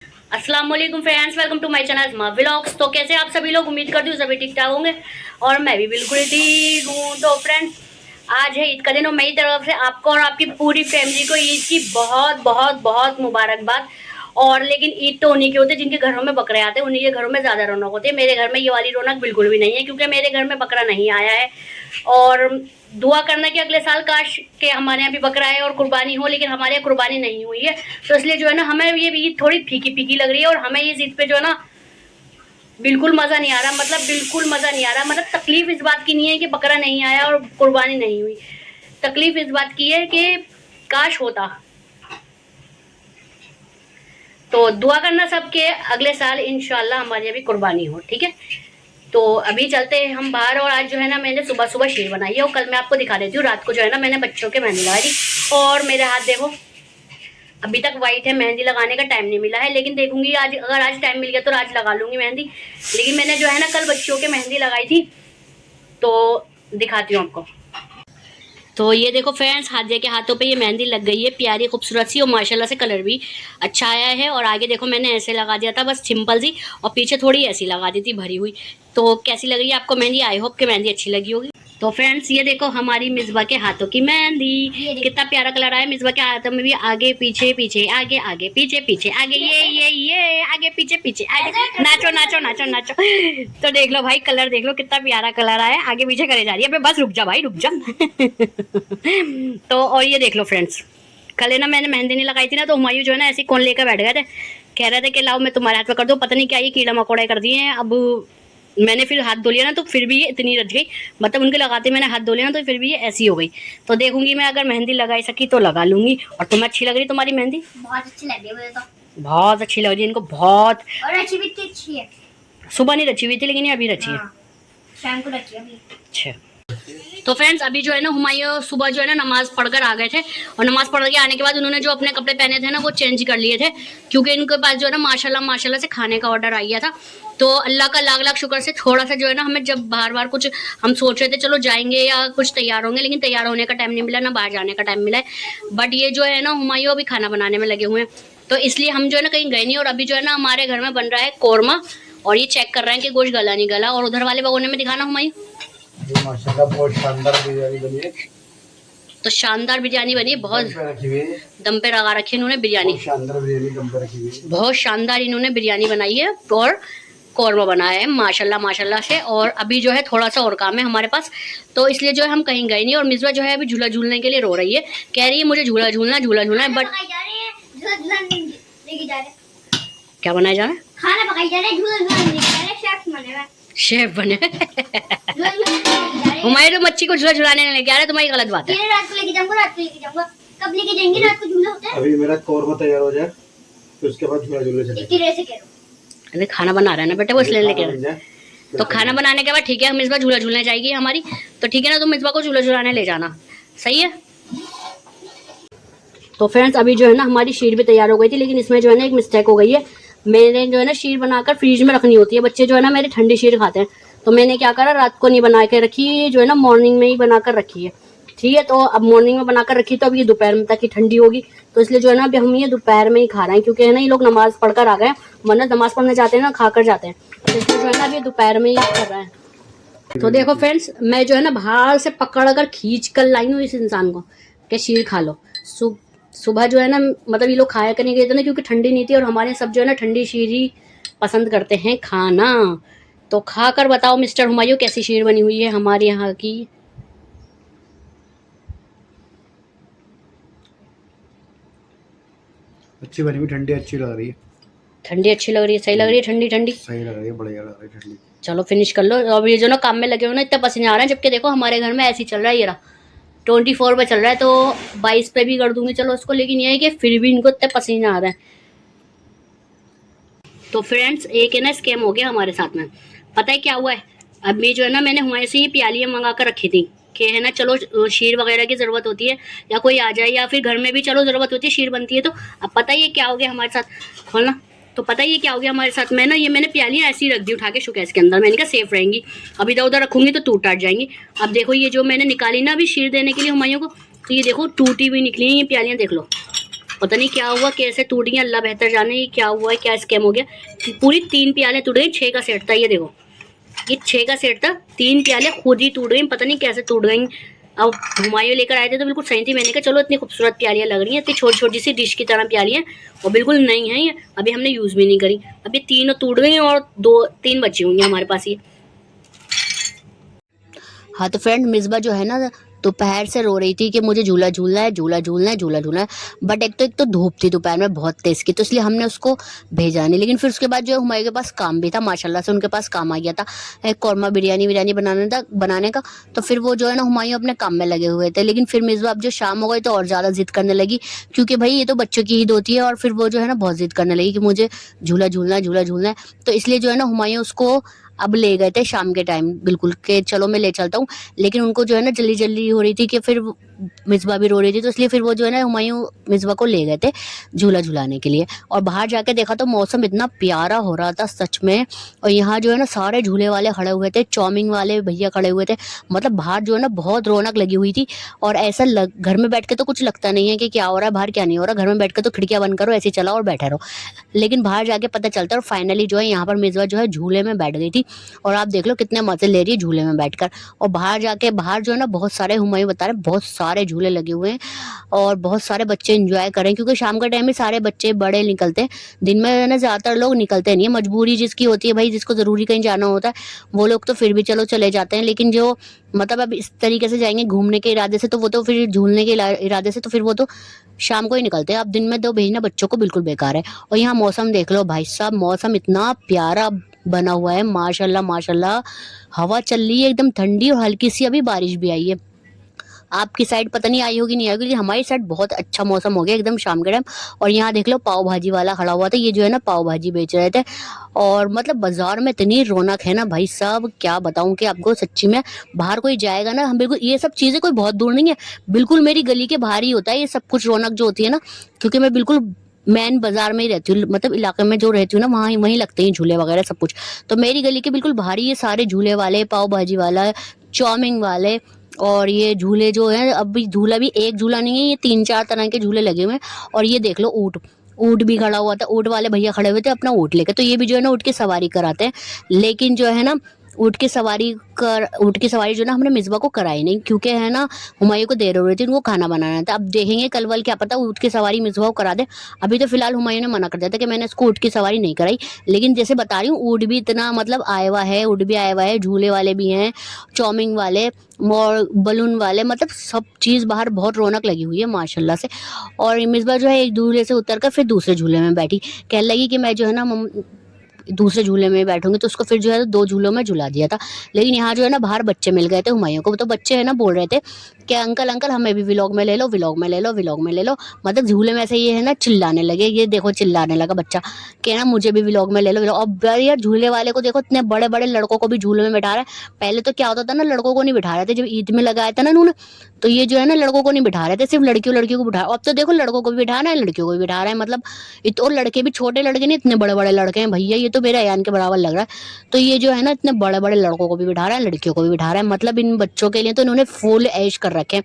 अस्सलाम वालेकुम friends, welcome to my channel Maa vlogs. तो कैसे आप सभी लोग, उम्मीद करती हूँ सभी ठीक ठाक होंगे और मैं भी बिल्कुल ठीक हूँ। तो फ्रेंड्स, आज है ईद का दिन और मेरी तरफ से आपको और आपकी पूरी फैमिली को ईद की बहुत बहुत बहुत मुबारकबाद। और लेकिन ईद तो उन्हीं के होते हैं जिनके घरों में बकरे आते हैं, उन्हीं के घरों में ज़्यादा रौनक होती है। मेरे घर में ये वाली रौनक बिल्कुल भी नहीं है क्योंकि मेरे घर में बकरा नहीं आया है। और दुआ करना कि अगले साल काश के हमारे यहाँ भी बकरा है और कुर्बानी हो, लेकिन हमारे यहाँ कुर्बानी नहीं हुई है। तो इसलिए जो है ना, हमें ये ईद थोड़ी फीकी फीकी लग रही है और हमें इस ईद पे जो है ना बिल्कुल मज़ा नहीं आ रहा। मतलब बिल्कुल मज़ा नहीं आ रहा। मतलब तकलीफ इस बात की नहीं है कि बकरा नहीं आया और कुर्बानी नहीं हुई, तकलीफ इस बात की है कि काश होता। तो दुआ करना सबके अगले साल इंशाल्लाह हमारे यहाँ भी कुर्बानी हो, ठीक है। तो अभी चलते हैं हम बाहर। और आज जो है ना, मैंने सुबह सुबह शीर बनाई है और कल मैं आपको दिखा देती हूँ। रात को जो है ना, मैंने बच्चों के मेहंदी लगाई थी और मेरे हाथ देखो अभी तक वाइट है। मेहंदी लगाने का टाइम नहीं मिला है, लेकिन देखूंगी आज, अगर आज टाइम मिल गया तो आज लगा लूंगी मेहंदी। लेकिन मैंने जो है ना कल बच्चों के मेहंदी लगाई थी, तो दिखाती हूँ आपको। तो ये देखो फ्रेंड्स, हादिया के हाथों पे ये मेहंदी लग गई है, प्यारी खूबसूरत सी, और माशाल्लाह से कलर भी अच्छा आया है। और आगे देखो मैंने ऐसे लगा दिया था बस सिंपल सी, और पीछे थोड़ी ऐसी लगा दी थी भरी हुई। तो कैसी लग रही है आपको मेहंदी? आई होप कि मेहंदी अच्छी लगी होगी। तो फ्रेंड्स, ये देखो हमारी मिसबा के हाथों की मेहंदी, कितना प्यारा कलर आया। मिसबा के हाथों में भी आगे पीछे पीछे आगे आगे पीछे पीछे आगे, ये आगे पीछे पीछे आगे, नाचो नाचो नाचो नाचो। तो देख लो भाई, कलर देख लो कितना प्यारा कलर आया, आगे पीछे करे जा रही है। बस रुक जा भाई, रुक जा। तो और ये देख लो फ्रेंड्स, कल है ना मैंने मेहंदी नहीं लगाई थी ना, तो हुमायूं जो है ना ऐसे कौन लेकर बैठ गए थे, कह रहे थे कि लाओ मैं तुम्हारे हाथ पे कर दूं। पता नहीं क्या ये कीड़ा मकोड़ा कर दिए हैं। अब मैंने फिर हाथ धो लिया ना, तो फिर भी ये इतनी रच गई। मतलब उनके लगाते मैंने हाथ धो लिया ना, तो फिर भी ये ऐसी हो गई। तो देखूंगी मैं, अगर मेहंदी लगाई सकी तो लगा लूंगी। और तुम्हें अच्छी लग रही तुम्हारी मेहंदी? बहुत अच्छी लग रही है मुझे तो। बहुत अच्छी लग रही है इनको, बहुत। और रची भी इतनी अच्छी है। सुबह नहीं रची हुई थी, लेकिन ये अभी रची है। शाम को रची है अभी। अच्छा। तो फ्रेंड्स, अभी जो है ना हुमायूं सुबह जो है ना नमाज पढ़कर आ गए थे, और नमाज पढ़ के आने के बाद उन्होंने जो अपने कपड़े पहने थे ना वो चेंज कर लिए थे, क्योंकि इनके पास जो है ना माशाल्लाह माशाल्लाह से खाने का ऑर्डर आ गया था। तो अल्लाह का लाख लाख शुक्र से थोड़ा सा जो है ना, हमें जब बार बार कुछ हम सोच रहे थे चलो जाएंगे या कुछ तैयार होंगे, लेकिन तैयार होने का टाइम नहीं मिला, ना बाहर जाने का टाइम मिला है। बट ये जो है ना हुमायूं अभी खाना बनाने में लगे हुए हैं, तो इसलिए हम जो है ना कहीं गए नहीं। और अभी जो है ना हमारे घर में बन रहा है कौरमा, और ये चेक कर रहे हैं कि गोश्त गला नहीं गला। और उधर वाले भगोने में दिखाना हुमायूं। माशाल्लाह बहुत शानदार बिरयानी बनी है। तो शानदार बिरयानी बनी है, बहुत दम पे लगा रखी है इन्होंने बिरयानी। शानदार बिरयानी दम पे रखी हुई है। बहुत शानदार इन्होंने बिरयानी बनाई है और कौरमा बनाया है माशाल्लाह माशाल्लाह से। और अभी जो है थोड़ा सा और काम है हमारे पास, तो इसलिए जो है हम कहीं गए नहीं। और मिसबा जो है अभी झूला झूलने के लिए रो रही है, कह रही है मुझे झूला झूलना है। बट क्या बनाया जा रहा है? खाना पकाई जा रहा है, झूला झूला लेके जा रहे हैं, शेफ बने हुए हैं। शेफ बने। झूला झूला लेके जा रहे हैं। हमारे तो मच्छी को झूला झुलाने नहीं लेके आ रहे, तुम्हारी गलत बात है। ये रात को लेके जाऊंगा, रात को लेके जाऊंगा। कब लेके जाएंगे? रात को झूला होता है। अभी मेरा कौरमा तैयार हो जाए फिर उसके बाद झूला झूले चलेंगे। इतनी देर से कह रहा हूं। अरे खाना बना रहा है ना बेटा, वो इसलिए लेके आ रहा है। तो तो खाना बनाने के बाद ठीक है, मिसबा झूला झूलने जाएगी हमारी, तो ठीक है ना, तुम मिसबा को झूला झुलाने ले जाना, सही है। तो फ्रेंड्स, अभी जो है ना हमारी शीर भी तैयार हो गई थी, लेकिन इसमें जो है ना एक मिस्टेक हो गई है। मैंने जो है ना शीर बनाकर फ्रीज में रखनी होती है, बच्चे जो है ना मेरे ठंडी शीर खाते हैं, तो मैंने क्या करा, रात को नहीं बना के रखी, जो है ना मॉर्निंग में ही बनाकर रखी है, ठीक है। तो अब मॉर्निंग में बनाकर रखी, तो अब ये दोपहर में तक ही ठंडी होगी, तो इसलिए जो है ना अभी हम ये दोपहर में ही खा रहे हैं, क्योंकि है ना ये लोग नमाज पढ़कर आ गए, वरना नमाज पढ़ने जाते हैं ना खाकर जाते हैं, तो इसलिए जो है ना अभी दोपहर में ही कर रहे हैं। तो देखो फ्रेंड्स, मैं जो है ना बाहर से पकड़ कर खींच कर लाई हूँ इस इंसान को कि शीर खा लो। सुबह जो है ना, मतलब ये लोग खाया करने गए थे ना, क्योंकि ठंडी नहीं थी, और हमारे सब जो है ना ठंडी शीर ही पसंद करते हैं खाना। तो खा कर बताओ मिस्टर हुमायूं, कैसी शीर बनी हुई है हमारे यहाँ की? अच्छी बनी हुई, ठंडी अच्छी लग रही है। ठंडी अच्छी लग रही है, सही लग रही है, ठंडी ठंडी सही लग रही है, बढ़िया लग रही है ठंडी। चलो फिनिश कर लो। अब ये जो ना काम में लगे हो ना, इतने पसीने आ रहे हैं, जबकि देखो हमारे घर में ऐसे ही चल रहा है, ये रहा 24 पे चल रहा है, तो 22 पे भी कर दूंगी चलो उसको, लेकिन ये है कि फिर भी इनको इतने पसीने आ रहे हैं। तो फ्रेंड्स, एक है ना स्कैम हो गया हमारे साथ में। पता है क्या हुआ है? अब ये जो है ना, मैंने हुमायूं से ये प्यालियाँ मंगा कर रखी थी कि है ना चलो शीर वगैरह की ज़रूरत होती है, या कोई आ जाए, या फिर घर में भी चलो ज़रूरत होती है, शीर बनती है। तो अब पता ही है क्या हो गया हमारे साथ, खोलना। तो पता ही है क्या हो गया हमारे साथ में ना, ये मैंने प्यालियाँ ऐसी रख दी उठा के शोकेस के अंदर। मैंने कहा सेफ रहेंगी, अब इधर उधर रखूंगी तो टूट टाट जाएंगी। अब देखो ये जो मैंने निकाली ना अभी शीर देने के लिए हुमायूं को, तो ये देखो टूटी हुई निकली हैं ये प्यालियाँ, देख लो। पता नहीं क्या हुआ, कैसे टूट गई, अल्लाह बेहतर जाने ये क्या हुआ है, क्या स्कैम हो गया। पूरी 3 प्याले टूट गई, 6 का सेट था ये देखो, ये 6 का सेट था, 3 प्याले खुद ही टूट गई, पता नहीं कैसे टूट गई। अब हुमायूं लेकर आए थे तो बिल्कुल सही थी, मैंने कहा चलो इतनी खूबसूरत प्यालियाँ लग रही हैं, इतनी छोटी छोटी सी डिश की तरह प्यालियाँ, और बिल्कुल नई हैं ये, अभी हमने यूज़ भी नहीं करी। अभी 3 टूट गई और 2-3 बची हुई हैं हमारे पास ये। हाँ तो फ्रेंड, मिसबा जो है ना दोपहर से रो रही थी कि मुझे झूला झूलना है, झूला झूलना है, झूला झूलना है। बट एक तो धूप थी दोपहर में बहुत तेज़ की, तो इसलिए हमने उसको भेजा नहीं। लेकिन फिर उसके बाद जो है हुमायूं के पास काम भी था, माशाल्लाह से उनके पास काम आ गया था, एक कौरमा बिरयानी बनाने का। तो फिर वो जो है ना हुमायूं अपने काम में लगे हुए थे। लेकिन फिर मिसबा अब जो शाम हो गई तो और ज़्यादा जिद करने लगी, क्योंकि भाई ये तो बच्चों की ईद होती है, और फिर वो जो है ना बहुत जिद करने लगी कि मुझे झूला झूलना है, झूला झूलना है। तो इसलिए जो है ना हुमायूं उसको अब ले गए थे शाम के टाइम, बिल्कुल कि चलो मैं ले चलता हूँ। लेकिन उनको जो है ना जल्दी जल्दी हो रही थी कि फिर मिसबा भी रो रही थी, तो इसलिए फिर वो जो है ना हुमायूं मिसबा को ले गए थे झूला झुलाने के लिए। और बाहर जाके देखा तो मौसम इतना प्यारा हो रहा था सच में। और यहाँ जो है ना सारे झूले वाले खड़े हुए थे, चाउमिन वाले भैया खड़े हुए थे, मतलब बाहर जो है ना बहुत रौनक लगी हुई थी। और ऐसा घर में बैठ के तो कुछ लगता नहीं है कि क्या हो रहा है बाहर, क्या नहीं हो रहा। घर में बैठ के तो खिड़कियाँ बंद करो, ऐसे चलाओ और बैठे रहो। लेकिन बाहर जाके पता चलता है। और फाइनली जो है यहाँ पर मिसबा जो है झूले में बैठ गई थी, और आप देख लो कितने मजे ले रही है झूले में बैठकर। और बाहर जो है ना बहुत सारे, हुमायूं बता रहे बहुत सारे झूले लगे हुए हैं, और बहुत सारे बच्चे एंजॉय करें, क्योंकि शाम के टाइम में सारे बच्चे बड़े निकलते हैं। दिन में ना ज़्यादातर लोग निकलते नहीं है, मजबूरी जिसकी होती है भाई, जिसको ज़रूरी कहीं जाना होता है वो लोग तो फिर भी चलो चले जाते हैं। लेकिन जो मतलब अब इस तरीके से जाएंगे घूमने के इरादे से, तो वो तो फिर झूलने के इरादे से तो फिर वो तो शाम को ही निकलते हैं। अब दिन में तो भेजना बच्चों को बिल्कुल बेकार है। और यहाँ मौसम देख लो भाई साहब, मौसम इतना प्यारा बना हुआ है, माशाल्लाह माशाल्लाह। हवा चल रही है एकदम ठंडी, और हल्की सी अभी बारिश भी आई है। आपकी साइड पता नहीं आई होगी नहीं आई होगी, लेकिन हमारी साइड बहुत अच्छा मौसम हो गया एकदम शाम के टाइम। और यहाँ देख लो पाव भाजी वाला खड़ा हुआ था, ये जो है ना पाव भाजी बेच रहे थे। और मतलब बाजार में इतनी रौनक है ना भाई साहब, क्या बताऊं कि आपको सच्ची में। बाहर कोई जाएगा ना, हम बिल्कुल ये सब चीज़ें कोई बहुत दूर नहीं है, बिल्कुल मेरी गली के बाहर ही होता है ये सब कुछ रौनक जो होती है ना। क्योंकि मैं बिल्कुल मेन बाजार में ही रहती हूँ, मतलब इलाके में जो रहती हूँ ना वहाँ वहीं लगते हैं झूले वगैरह सब कुछ। तो मेरी गली के बिल्कुल बाहर ही ये सारे झूले वाले, पाव भाजी वाला, चाउमीन वाले, और ये झूले जो है, अभी झूला भी एक झूला नहीं है, ये 3-4 तरह के झूले लगे हुए हैं। और ये देख लो ऊँट, ऊँट भी खड़ा हुआ था, ऊँट वाले भैया खड़े हुए थे अपना ऊँट लेके। तो ये भी जो है ना ऊँट की सवारी कराते हैं। लेकिन जो है ना ऊँट की सवारी जो ना हमने मिसबा को कराई नहीं, क्योंकि है ना हुमायूं को देर हो रही थी, उनको खाना बनाना था। अब देखेंगे कल वल क्या पता ऊँट की सवारी मिसबा को करा दे। अभी तो फिलहाल हुमायूं ने मना कर दिया था कि मैंने इसको ऊँट की सवारी नहीं कराई। लेकिन जैसे बता रही हूँ ऊँट भी इतना मतलब आया हुआ है, ऊँट भी आया हुआ है, झूले वाले भी हैं, चाउमीन वाले और बलून वाले, मतलब सब चीज़ बाहर बहुत रौनक लगी हुई है माशाल्लाह से। और मिसबा जो है एक झूले से उतर कर फिर दूसरे झूले में बैठी, कहने लगी कि मैं जो है ना दूसरे झूले में बैठूंगी। तो उसको फिर जो है 2 झूलों में झुला दिया था। लेकिन यहाँ जो है ना बाहर बच्चे मिल गए थे हुमायूं को, तो बच्चे है ना बोल रहे थे कि अंकल अंकल हमें भी व्लॉग में ले लो, व्लॉग में ले लो, व्लॉग में ले लो। मतलब झूले में से ये है ना चिल्लाने लगे, ये देखो चिल्लाने लगा बच्चा कि ना मुझे भी व्लॉग में ले लो। अब यार झूले वाले को देखो, इतने बड़े बड़े लड़कों को भी झूले में बैठा रहा है। पहले तो क्या होता था ना, लड़कों को नहीं बिठा रहे थे, जब ईद में लगाया था ना उन्होंने, तो ये जो है ना लड़कों को नहीं बिठा रहे थे, सिर्फ लड़कियों को बिठा। अब तो देखो लड़कों को भी बिठा रहे हैं, लड़कियों को भी बिठा रहे हैं। मतलब और लड़के भी छोटे लड़के नहीं, इतने बड़े बड़े लड़के हैं भैया, ये तो मेरे अयान के बराबर लग रहा है। तो ये जो है ना इतने बड़े बड़े लड़कों को भी बिठा रहा है, लड़कियों को भी बिठा रहा है। मतलब इन बच्चों के लिए तो इन्होंने फुल ऐश कर रखे हैं।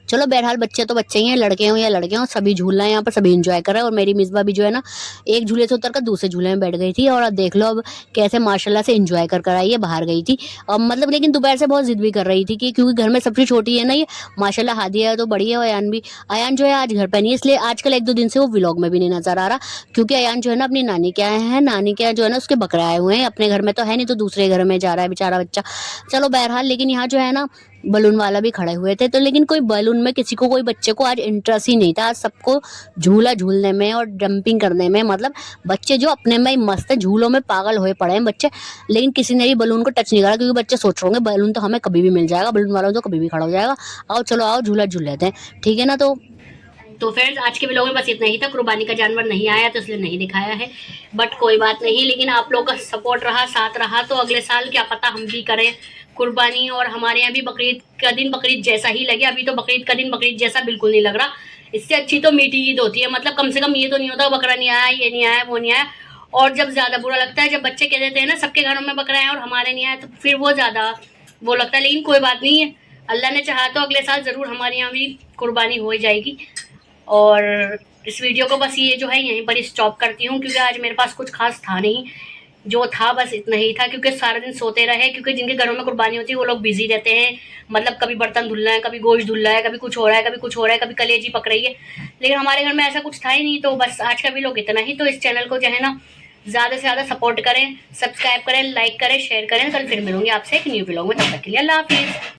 चलो बहरहाल बच्चे तो बच्चे ही हैं, लड़के हों या लड़कियां हों, सभी झूल रहे हैं यहाँ पर, सभी एंजॉय कर रहे हैं। और मेरी मिसबा भी जो है ना एक झूले से उतर कर दूसरे झूले में बैठ गई थी। और अब देख लो अब कैसे माशाल्लाह से एंजॉय कर आई है, बाहर गई थी। अब मतलब लेकिन दोपहर से बहुत जिद भी कर रही थी कि क्योंकि घर में सबसे छोटी है ना ये, माशाल्लाह हादिया है तो बड़ी है। और अयान भी, अयान जो है आज घर पर नहीं है, इसलिए आजकल 1-2 दिन से वो व्लॉग में भी नहीं नजर आ रहा, क्योंकि अयान जो है ना अपनी नानी के आए हैं, नानी के जो है ना उसके बकरे आए हुए हैं। अपने घर में तो है नहीं, तो दूसरे घर में जा रहा है बेचारा बच्चा। चलो बहरहाल, लेकिन यहाँ जो है ना बलून वाला भी खड़े हुए थे। तो लेकिन कोई बलून में किसी को, कोई बच्चे को आज इंटरेस्ट ही नहीं था। आज सबको झूला झूलने में और जंपिंग करने में, मतलब बच्चे जो अपने में ही मस्त है, झूलों में पागल हुए पड़े हैं बच्चे। लेकिन किसी ने भी बलून को टच नहीं करा, क्योंकि बच्चे सोच रहे होंगे बलून तो हमें कभी भी मिल जाएगा, बलून वाला तो कभी भी खड़ा हो जाएगा, आओ चलो आओ झूला झूल लेते हैं, ठीक है ना। तो फ्रेंड्स आज के व्लॉग में बस इतना ही था। कुर्बानी का जानवर नहीं आया तो इसलिए नहीं दिखाया है, बट कोई बात नहीं। लेकिन आप लोग का सपोर्ट रहा, साथ रहा, तो अगले साल क्या पता हम भी करें कुर्बानी। और हमारे यहाँ भी बकरीद का दिन बकरीद जैसा ही लगे। अभी तो बकरीद का दिन बकरीद जैसा बिल्कुल नहीं लग रहा। इससे अच्छी तो मीठी ईद होती है, मतलब कम से कम ये तो नहीं होता बकरा नहीं आया, ये नहीं आया, वो नहीं आया। और जब ज़्यादा बुरा लगता है जब बच्चे कह देते हैं ना सबके घरों में बकरा है और हमारे नहीं आया, तो फिर वो ज़्यादा वो लगता है। लेकिन कोई बात नहीं है, अल्लाह ने चाहा तो अगले साल ज़रूर हमारे यहाँ भी कुर्बानी हो जाएगी। और इस वीडियो को बस ये जो है यहीं पर स्टॉप करती हूँ, क्योंकि आज मेरे पास कुछ खास था नहीं, जो था बस इतना ही था, क्योंकि सारा दिन सोते रहे। क्योंकि जिनके घरों में कुर्बानी होती है वो लोग बिजी रहते हैं, मतलब कभी बर्तन धुलना है, कभी गोश्त धुलना है, कभी कुछ हो रहा है, कभी कुछ हो रहा है, कभी कलेजी पक रही है। लेकिन हमारे घर में ऐसा कुछ था ही नहीं, तो बस आज का भी लोग इतना ही। तो इस चैनल को जो है ना ज़्यादा से ज़्यादा सपोर्ट करें, सब्सक्राइब करें, लाइक करें, शेयर करें। कल फिर मिलूंगी आपसे एक न्यू व्लॉग में, तब तक के लिए अल्लाह हाफिज़।